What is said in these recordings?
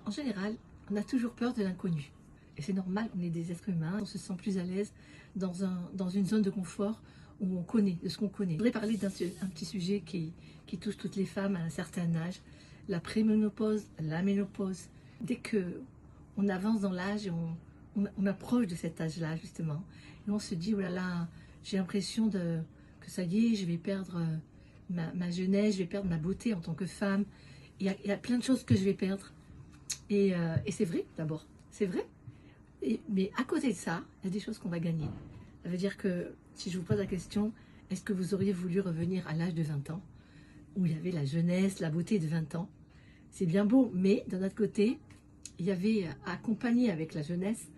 En général, on a toujours peur de l'inconnu. Et c'est normal, on est des êtres humains, on se sent plus à l'aise dans une zone de confort où on connaît, de ce qu'on connaît. Je voudrais parler d'un petit sujet qui touche toutes les femmes à un certain âge, la préménopause, la ménopause. Dès que on avance dans l'âge et on approche de cet âge-là, justement, et on se dit, oh là là, j'ai l'impression que ça y est, je vais perdre ma jeunesse, je vais perdre ma beauté en tant que femme. Il y a plein de choses que je vais perdre. Et c'est vrai, d'abord, c'est vrai. Mais à côté de ça, il y a des choses qu'on va gagner. Ça veut dire que si je vous pose la question, est-ce que vous auriez voulu revenir à l'âge de 20 ans, où il y avait la jeunesse, la beauté de 20 ans? C'est bien beau, mais d'un autre côté, il y avait accompagné avec la jeunesse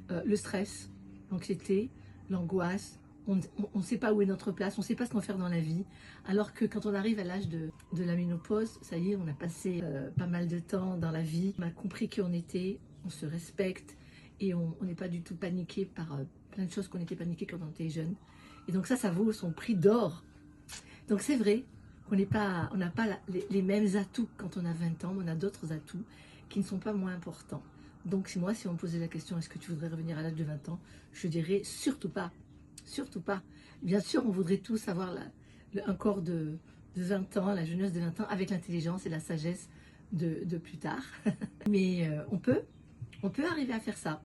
le stress, l'anxiété, l'angoisse. On ne sait pas où est notre place, on ne sait pas ce qu'on va faire dans la vie. Alors que quand on arrive à l'âge de la ménopause, ça y est, on a passé pas mal de temps dans la vie, on a compris qui on était, on se respecte et on n'est pas du tout paniqué par plein de choses qu'on était paniqué quand on était jeune. Et donc ça vaut son prix d'or. Donc c'est vrai qu'on n'a pas les mêmes atouts quand on a 20 ans, mais on a d'autres atouts qui ne sont pas moins importants. Donc si on me posait la question, est-ce que tu voudrais revenir à l'âge de 20 ans, je dirais surtout pas. Surtout pas. Bien sûr, on voudrait tous avoir un corps de 20 ans, la jeunesse de 20 ans, avec l'intelligence et la sagesse de plus tard. Mais on peut arriver à faire ça.